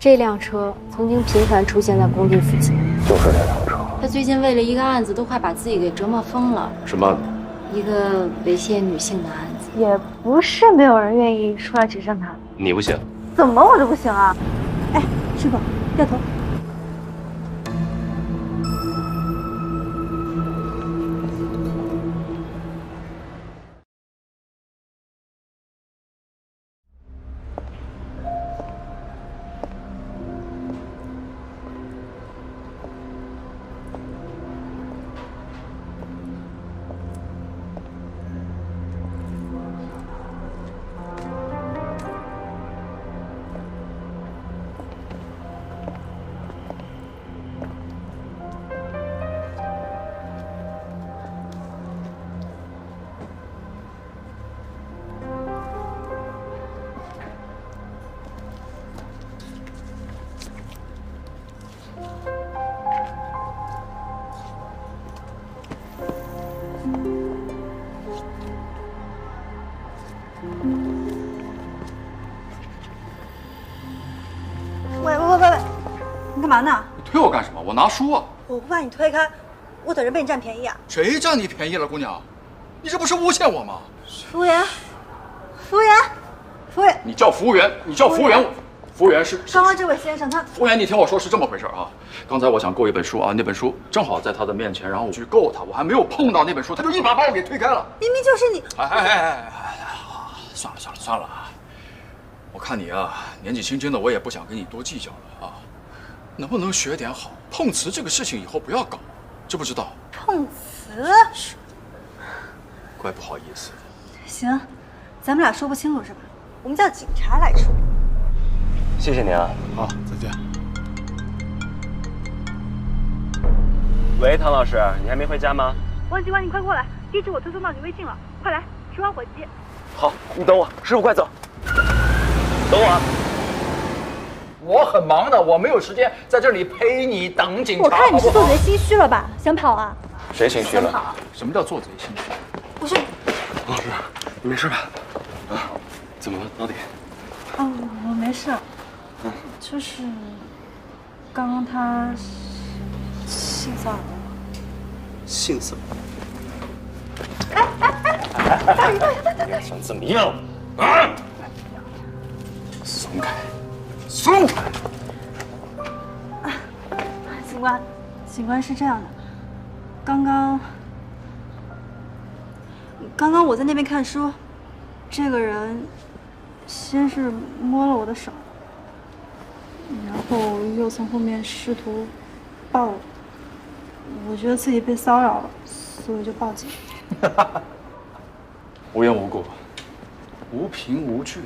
这辆车曾经频繁出现在工地附近。就是这辆车。他最近为了一个案子，都快把自己给折磨疯了。什么案子？一个猥亵女性的案子。也不是没有人愿意出来指证他。你不行？怎么我就不行啊？哎，师傅，掉头。喂，你干嘛呢？你推我干什么？我拿书啊！我不怕你推开，我等着被你占便宜啊！谁占你便宜了，姑娘？你这不是诬陷我吗？服务员，服务员，服务员，你叫服务员，你叫服务员，服务员是刚刚这位先生他。服务员，你听我说，是这么回事啊。刚才我想购一本书啊，那本书正好在他的面前，然后我去够他，我还没有碰到那本书，他就一把把我给推开了。明明就是你！算了啊！我看你啊，年纪轻轻的，我也不想跟你多计较了啊。能不能学点好？碰瓷这个事情以后不要搞，知不知道？碰瓷？是，怪不好意思。行，咱们俩说不清楚是吧？我们叫警察来说。谢谢您啊。好，再见。喂，唐老师，你还没回家吗？王警官，你快过来，地址我推送到你微信了，快来，十万火急。好，你等我，师傅快走。等我啊。我很忙的，我没有时间在这里陪你等警察。我看你是好不好做贼心虚了吧？想跑啊？谁心虚了？什么叫做贼心虚？不是，唐老师，你没事吧？啊，怎么了，老李？哦，我没事，就是刚刚他性骚扰我。性骚大你想怎么样？啊！松开，松开！警官是这样的，刚刚我在那边看书，这个人先是摸了我的手，然后又从后面试图抱我，我觉得自己被骚扰了，所以就报警。无缘无故，无凭无据。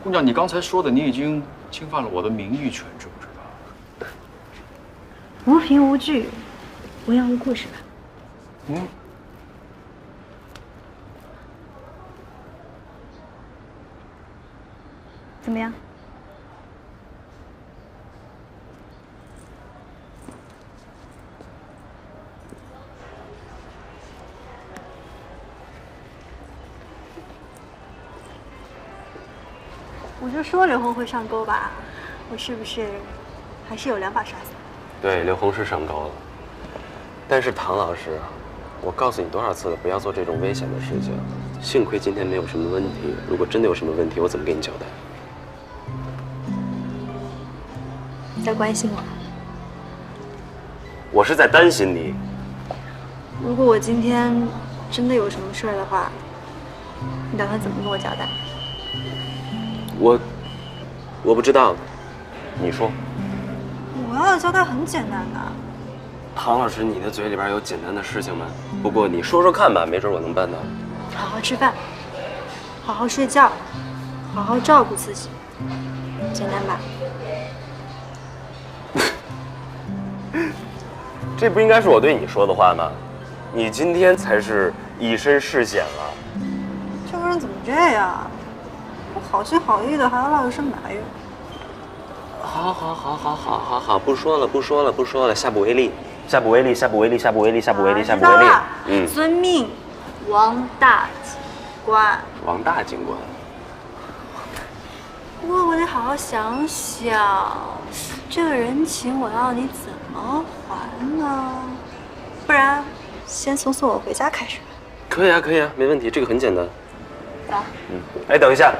姑娘，你刚才说的，你已经侵犯了我的名誉权，知不知道？无凭无据，无缘无故是吧？嗯。怎么样？我就说刘红会上钩吧，我是不是还是有两把刷子？对，刘红是上钩了，但是唐老师，我告诉你多少次了，不要做这种危险的事情。幸亏今天没有什么问题，如果真的有什么问题，我怎么给你交代？你在关心我？我是在担心你。如果我今天真的有什么事儿的话，你打算怎么跟我交代？我不知道，你说。我要的交代很简单的。唐老师，你的嘴里边有简单的事情吗？不过你说说看吧，没准我能办到。好好吃饭，好好睡觉，好好照顾自己，简单吧？这不应该是我对你说的话吗？你今天才是以身试险了。这个人怎么这样？我好心好意的，还要落一身埋怨。好，不说了，下不为例，下不为例。知道了。遵命，王大警官。王大警官。不过我得好好想想，这个人情我要你怎么还呢？不然，先从送我回家开始吧。可以啊，可以啊，没问题，这个很简单。走。哎，等一下，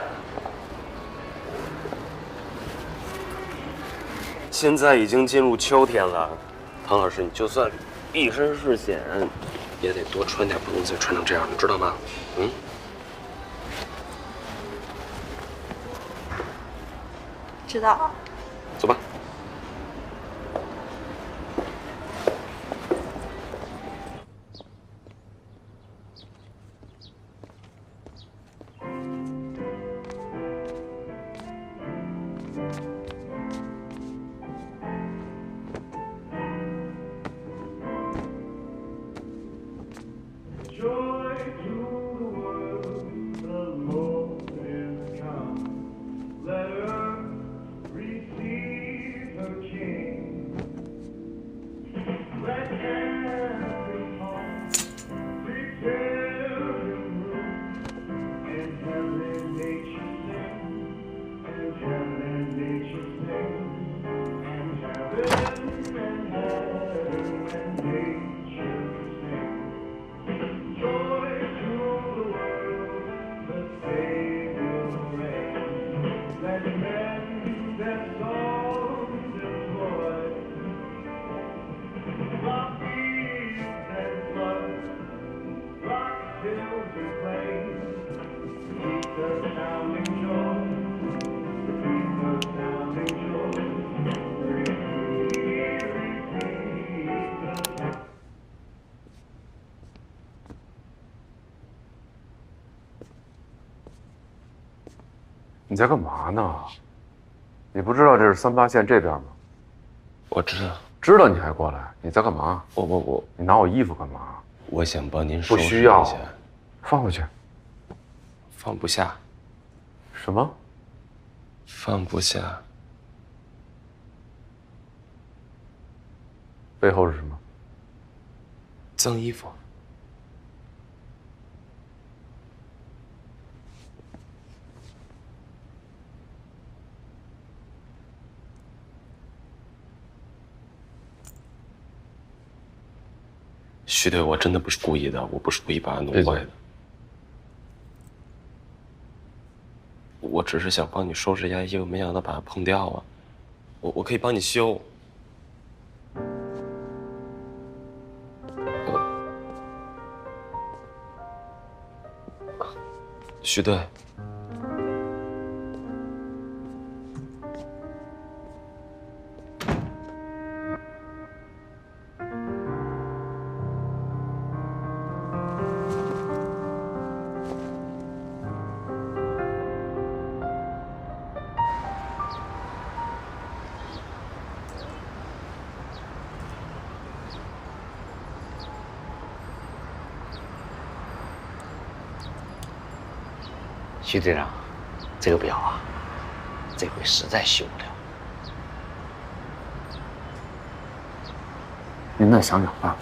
现在已经进入秋天了，唐老师，你就算一身是险，也得多穿点，不能再穿成这样，你知道吗？嗯。知道。走吧。你在干嘛呢？你不知道这是38线这边吗？我知道，知道你还过来？你在干嘛？你拿我衣服干嘛？我想帮您收拾一下。不需要，放回去。放不下。什么？放不下。背后是什么？脏衣服。徐队，我真的不是故意的，我不是故意把它弄坏的。我只是想帮你收拾一下衣服，没想到把它碰掉啊。我可以帮你修。徐队。徐队长，这个表啊，这回实在修不了。您再想想办法，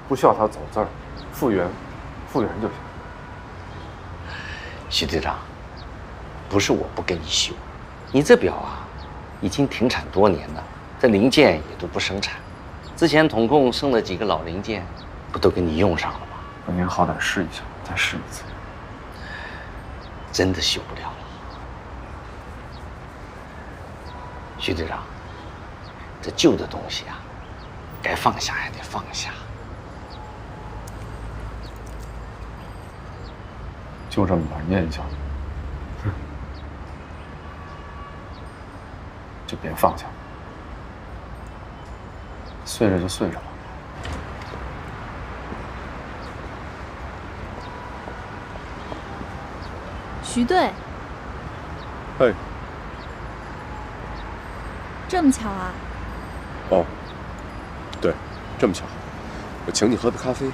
不需要他走字儿，复原就行。徐队长，不是我不给你修，你这表啊，已经停产多年了，这零件也都不生产。之前统控剩的几个老零件，不都给你用上了吗？那您好歹试一下，再试一次。真的修不了了，徐队长，这旧的东西啊，该放下还得放下。就这么点念想，就别放下，碎了就碎了吧。徐队，嘿，这么巧啊？哦，对，这么巧，我请你喝杯咖啡。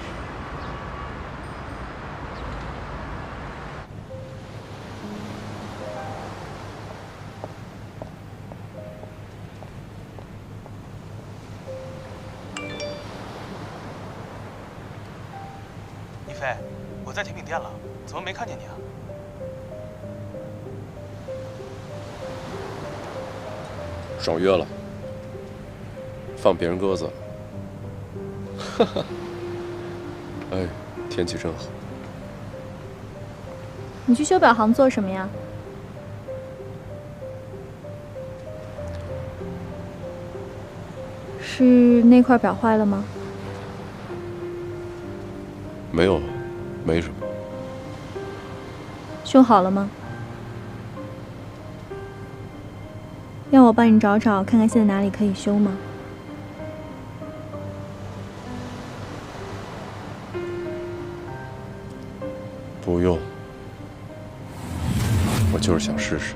一飞，我在甜品店了，怎么没看见你啊？爽约了，放别人鸽子。哈哈。哎，天气真好。你去修表行做什么呀？是那块表坏了吗？没有，没什么。修好了吗？要我帮你找找，看看现在哪里可以修吗？不用，我就是想试试。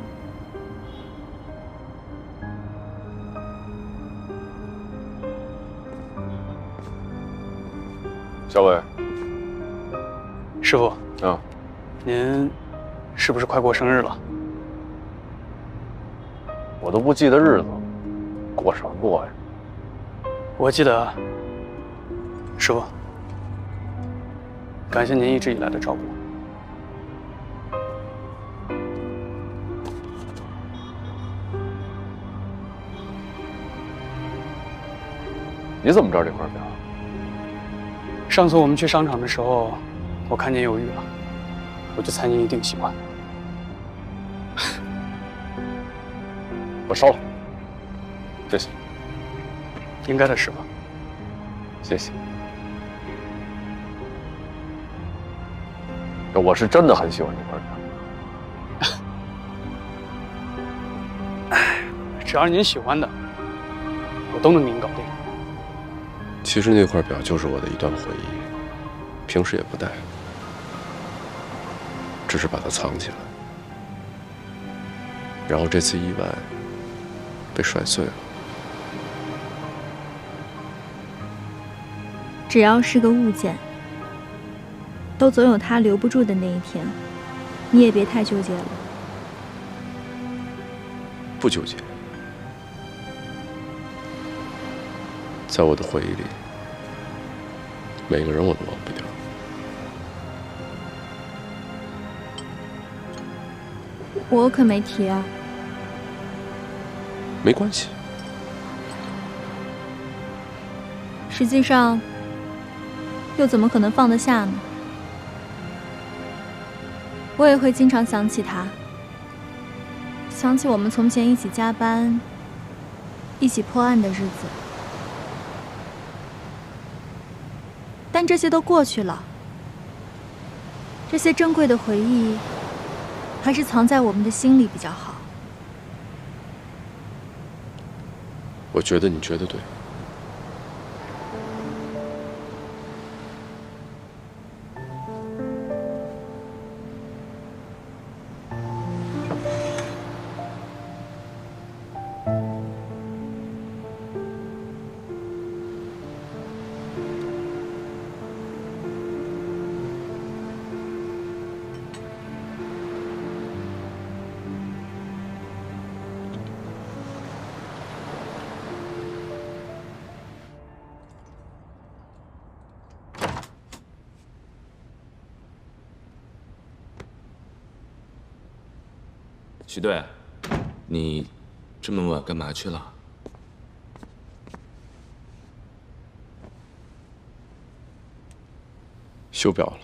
小伟，师傅啊，您是不是快过生日了？我都不记得日子，过什么过呀？我记得，师傅，感谢您一直以来的照顾。你怎么知道这块表？上次我们去商场的时候，我看您犹豫了，我就猜您一定喜欢。我烧了，谢谢。应该的，师傅。谢谢。我是真的很喜欢这块表。只要是您喜欢的，我都能给您搞定。其实那块表就是我的一段回忆，平时也不戴，只是把它藏起来。然后这次意外被摔碎了。只要是个物件，都总有它留不住的那一天，你也别太纠结了。不纠结，在我的回忆里，每个人我都忘不掉。我可没提啊。没关系。实际上，又怎么可能放得下呢？我也会经常想起他，想起我们从前一起加班、一起破案的日子。但这些都过去了，这些珍贵的回忆，还是藏在我们的心里比较好。我觉得你觉得对。徐队，你这么晚干嘛去了？修表了。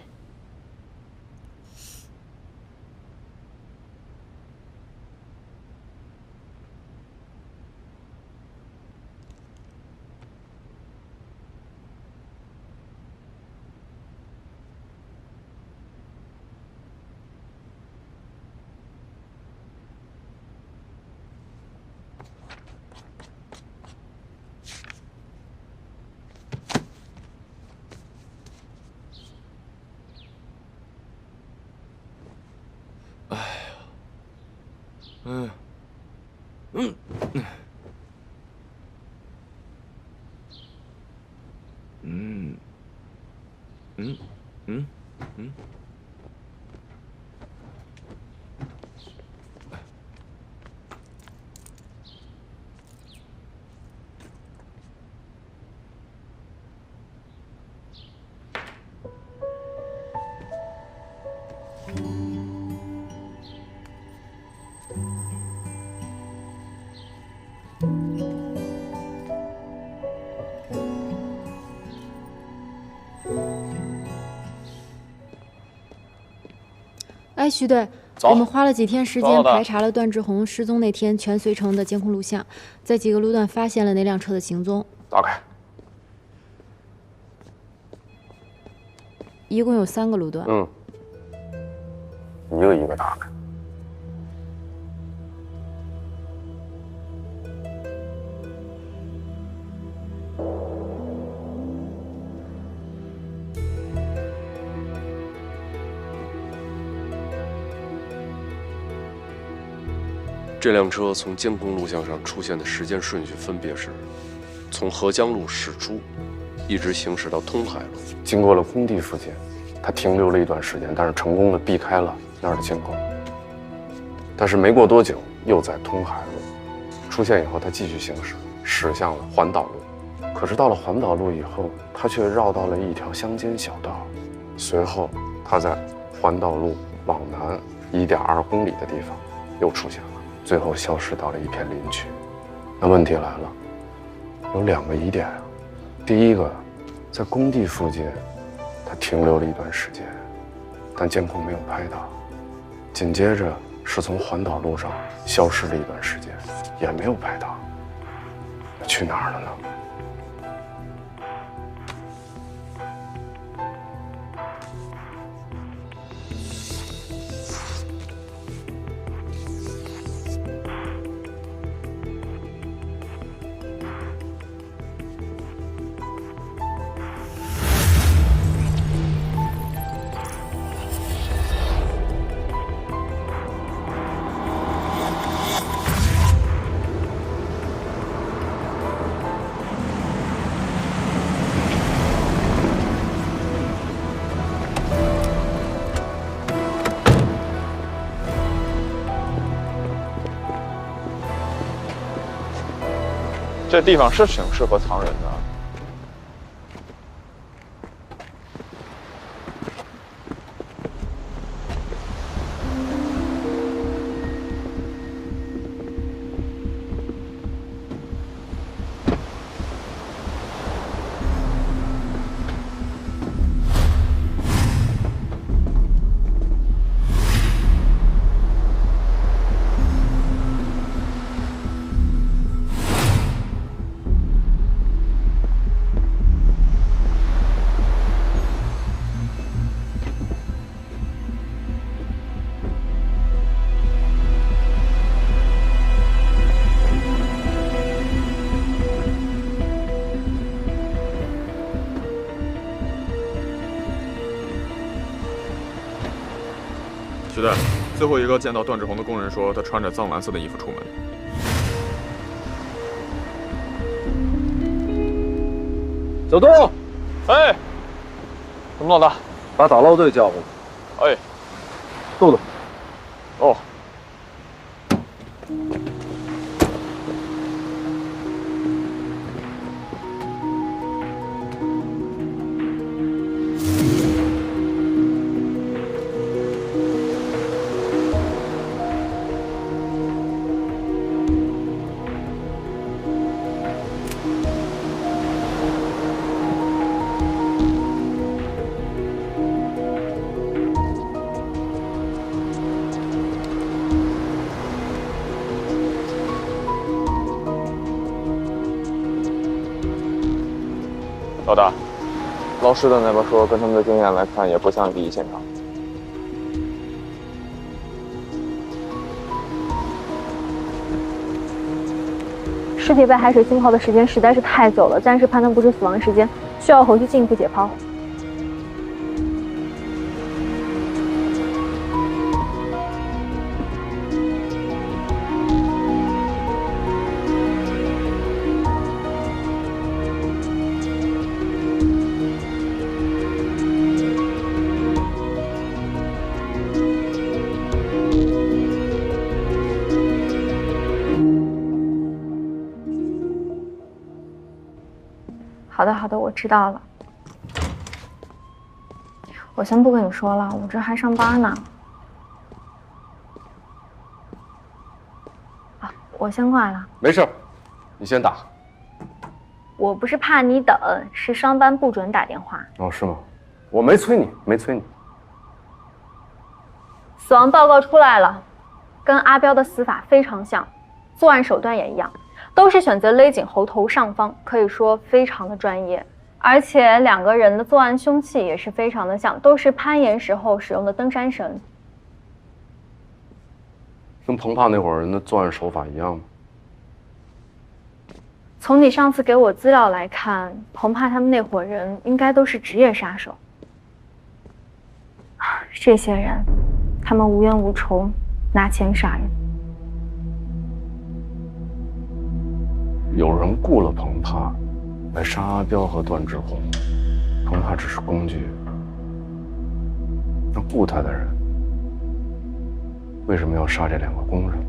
哎，徐队，我们花了几天时间排查了段志宏失踪那天全遂城的监控录像，在几个路段发现了那辆车的行踪。打开。一共有3个路段。一个一个打开。这辆车从监控录像上出现的时间顺序分别是：从合江路驶出，一直行驶到通海路，经过了工地附近，他停留了一段时间，但是成功的避开了那儿的监控。但是没过多久，又在通海路出现以后，他继续行驶，驶向了环岛路。可是到了环岛路以后，他却绕到了一条乡间小道。随后，他在环岛路往南1.2公里的地方又出现了。最后消失到了一片林区。那问题来了，有2个疑点啊。第一个，在工地附近，他停留了一段时间，但监控没有拍到。紧接着是从环岛路上消失了一段时间，也没有拍到。去哪儿了呢？这地方是挺适合藏人的。徐队，最后一个见到段志宏的工人说，他穿着藏蓝色的衣服出门。小东，哎，怎么老大？把打捞队叫过来。哎，豆豆。哦。老大，捞尸的那边说，跟他们的经验来看，也不像第一现场。尸体被海水浸泡的时间实在是太久了，暂时判断不出死亡时间，需要后续进一步解剖。好的，我知道了。我先不跟你说了，我这还上班呢。啊，我先挂了。没事，你先打。我不是怕你等，是上班不准打电话。哦，是吗？我没催你，没催你。死亡报告出来了，跟阿彪的死法非常像，作案手段也一样，都是选择勒紧喉头上方，可以说非常的专业。而且两个人的作案凶器也是非常的像，都是攀岩时候使用的登山绳。跟彭帕那伙人的作案手法一样吗？从你上次给我资料来看，彭帕他们那伙人应该都是职业杀手。这些人，他们无冤无仇，拿钱杀人。有人雇了彭帕来杀阿彪和段志宏，彭帕只是工具。那雇他的人为什么要杀这两个工人？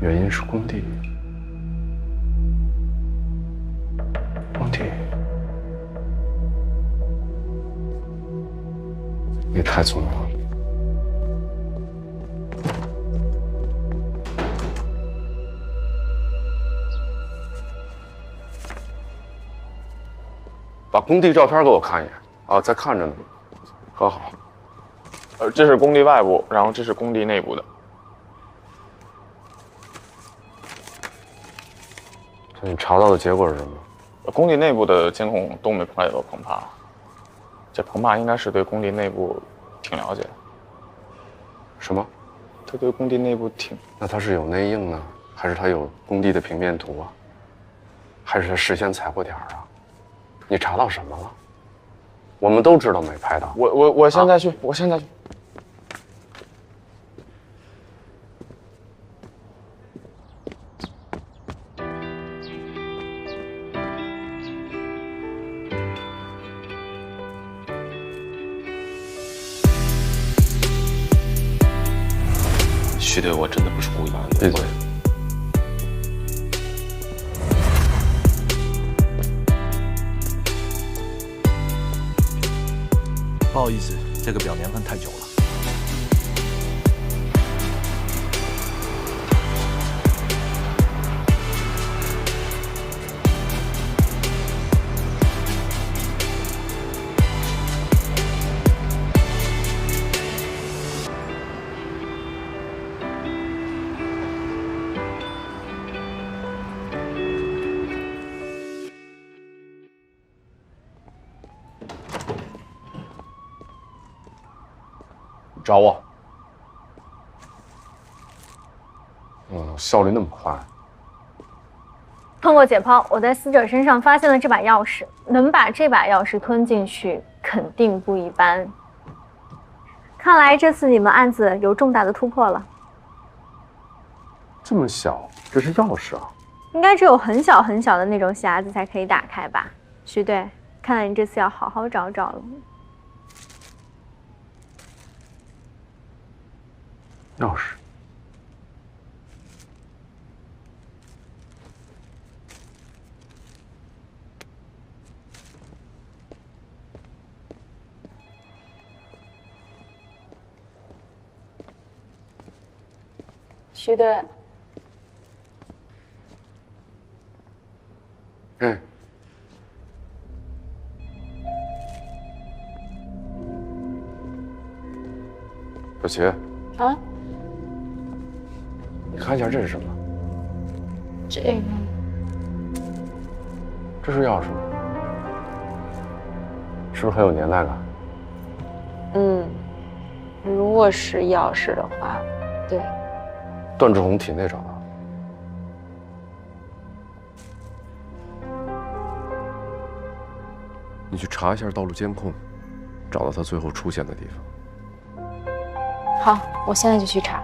原因是工地。工地。你太聪明了。把工地照片给我看一眼啊，在看着呢，可好？这是工地外部，然后这是工地内部的。你查到的结果是什么？工地内部的监控都没拍到彭帕，这彭帕应该是对工地内部挺了解的。什么？他对工地内部挺……那他是有内应呢，还是他有工地的平面图啊？还是他事先踩过点啊？你查到什么了？我们都知道没拍到。我现在去，我现在去。徐队，我真的不是故意的。闭嘴！不好意思，这个表年份太久了。找我。效率那么快。通过解剖，我在死者身上发现了这把钥匙，能把这把钥匙吞进去，肯定不一般。看来这次你们案子有重大的突破了。这么小，这是钥匙啊？应该只有很小很小的那种匣子才可以打开吧？徐队，看来你这次要好好找找了。钥匙。徐队。小齐。啊？你看一下这是什么？这个。这是钥匙吗？是不是很有年代感？如果是钥匙的话，对。段志宏体内找到。你去查一下道路监控，找到他最后出现的地方。好，我现在就去查。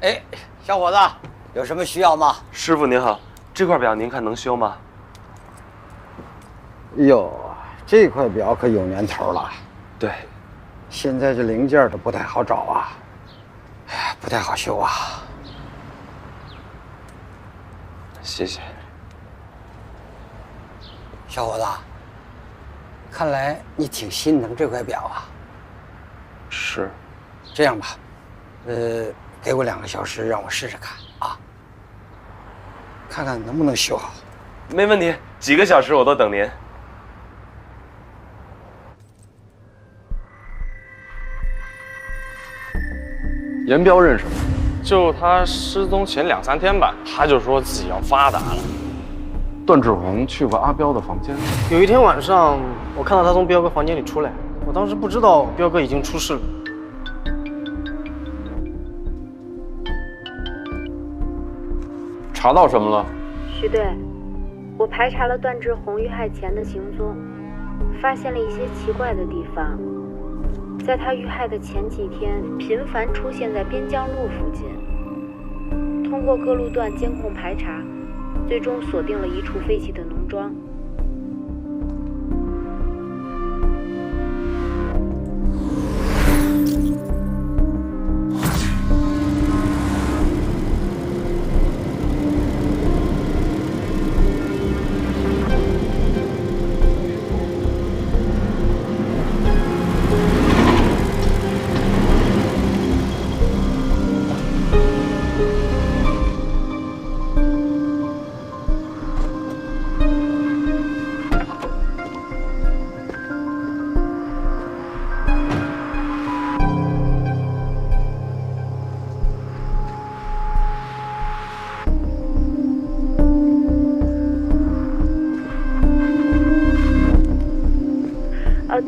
哎，小伙子，有什么需要吗？师傅您好，这块表您看能修吗？哟，这块表可有年头了。对，现在这零件都不太好找啊，哎呀，不太好修啊。谢谢。小伙子，看来你挺心疼这块表啊。是。这样吧，给我2个小时，让我试试看啊，看看能不能修好。没问题，几个小时我都等您。严彪认识吗？就他失踪前2、3天吧，他就说自己要发达了。段志宏去过阿彪的房间。有一天晚上，我看到他从彪哥房间里出来，我当时不知道彪哥已经出事了。查到什么了？徐队，我排查了段志宏遇害前的行踪，发现了一些奇怪的地方。在他遇害的前几天，频繁出现在边江路附近。通过各路段监控排查，最终锁定了一处废弃的农庄。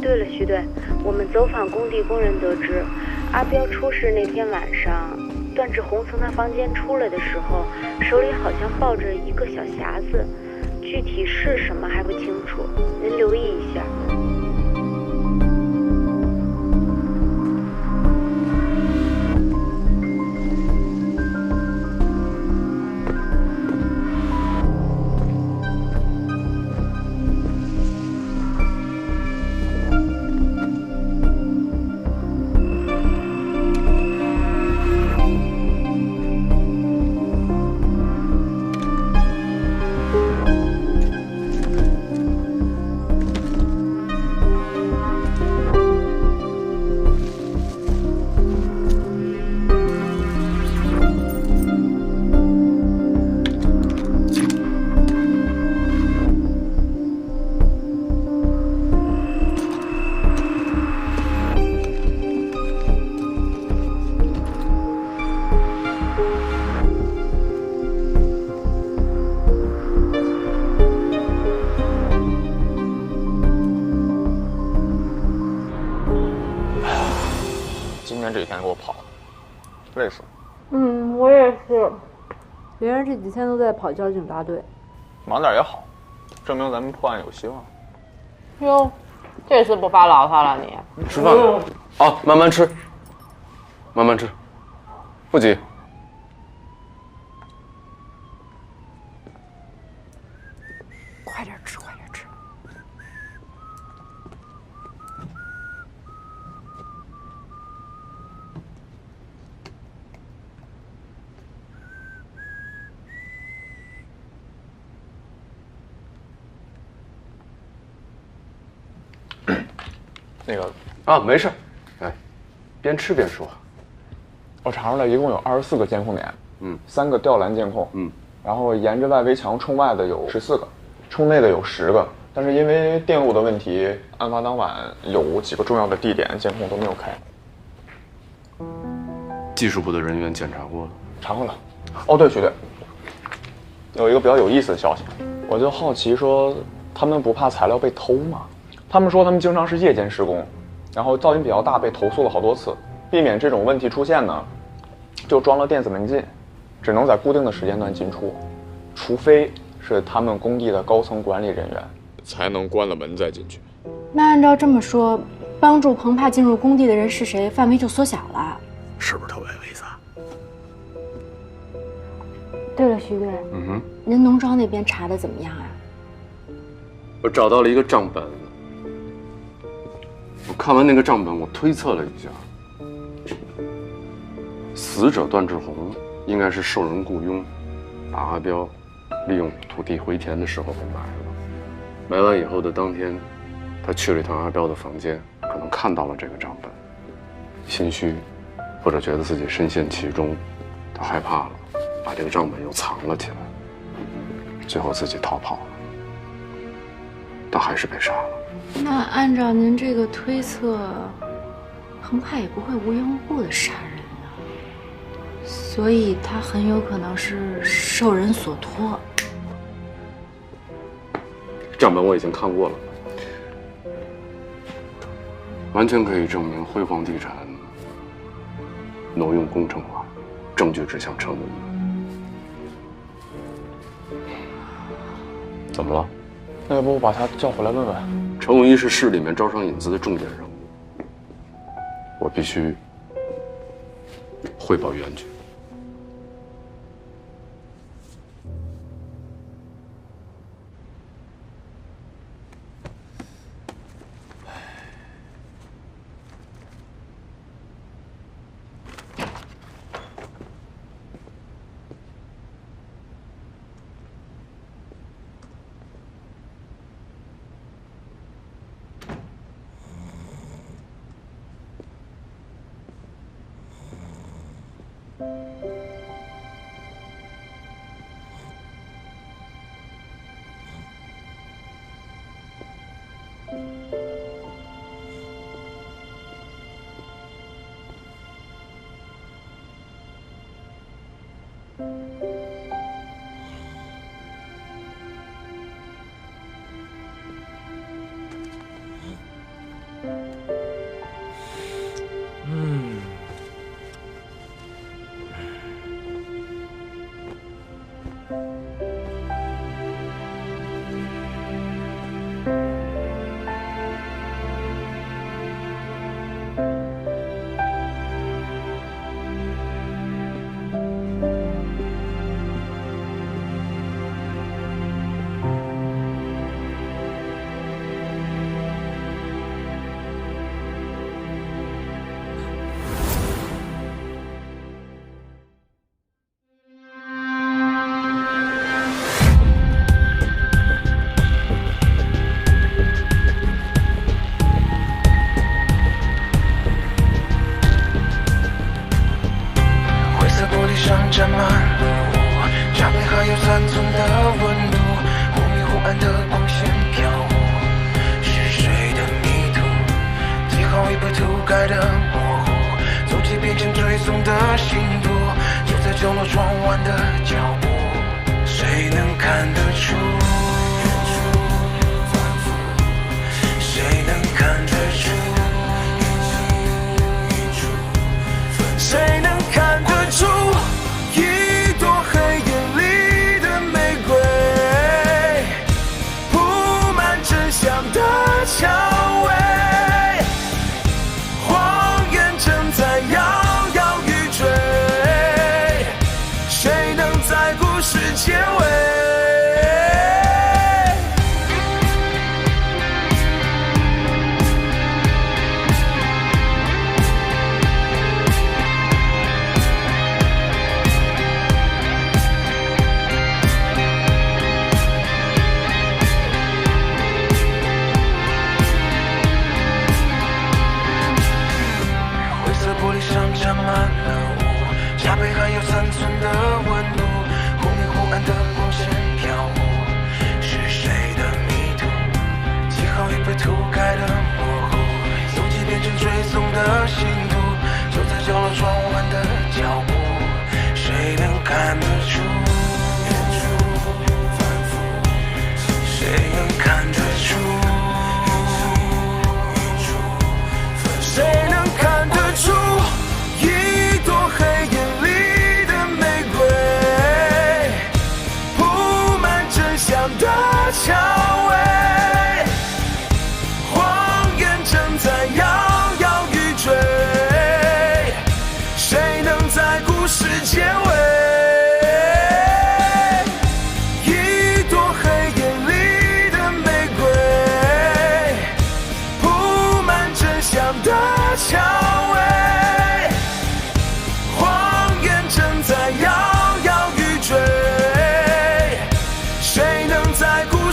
对了，徐队，我们走访工地工人得知，阿彪出事那天晚上，段志宏从他房间出来的时候，手里好像抱着一个小匣子，具体是什么还不清楚，您留意一下。这几天给我跑的，累死了。我也是。别人这几天都在跑交警大队，忙点也好，证明咱们破案有希望。哟，这次不发牢骚了你？吃饭了。好，慢慢吃，慢慢吃，不急。快点吃，快点吃。那个啊，没事，哎，边吃边说。我查出来一共有24个监控点，3个吊篮监控，然后沿着外围墙冲外的有14个，冲内的有10个。但是因为电路的问题，案发当晚有几个重要的地点监控都没有开。技术部的人员检查过了，查过了。哦，对，徐队，有一个比较有意思的消息，我就好奇说，他们不怕材料被偷吗？他们说他们经常是夜间施工，然后噪音比较大，被投诉了好多次。避免这种问题出现呢，就装了电子门禁，只能在固定的时间段进出，除非是他们工地的高层管理人员才能关了门再进去。那按照这么说，帮助彭帕进入工地的人是谁，范围就缩小了，是不是特别有意思？对了，徐队，您农庄那边查的怎么样啊？我找到了一个账本。我看完那个账本，我推测了一下，死者段志宏应该是受人雇佣，把阿彪利用土地回填的时候给埋了。埋完以后的当天，他去了一趟阿彪的房间，可能看到了这个账本，心虚，或者觉得自己深陷其中，他害怕了，把这个账本又藏了起来，最后自己逃跑了，但还是被杀了。那按照您这个推测，彭派也不会无缘无故的杀人啊，所以他很有可能是受人所托。账本我已经看过了，完全可以证明辉煌地产挪用工程化，证据指向程文一。怎么了？那要不我把他叫回来问问？程文一是市里面招商引资的重点人物，我必须汇报原局。沾满了雾，茶杯还有残存的温度，忽明忽暗的光线飘忽，是谁的迷途？记号已被涂改的模糊，足迹变成追踪的信徒，就在角落转弯的脚步，谁能看得出？谁能看得出？谁能看得出？一朵黑夜里的玫瑰，铺满真相的蔷薇，谎言正在摇摇欲坠，谁能在故事结尾？沾满了雾，茶杯还有残存的温度，忽明忽暗的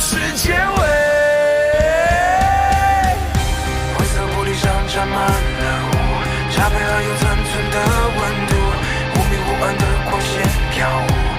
是结尾。灰色玻璃上沾满了雾，茶杯还有残存的温度，忽明忽暗的光线飘舞。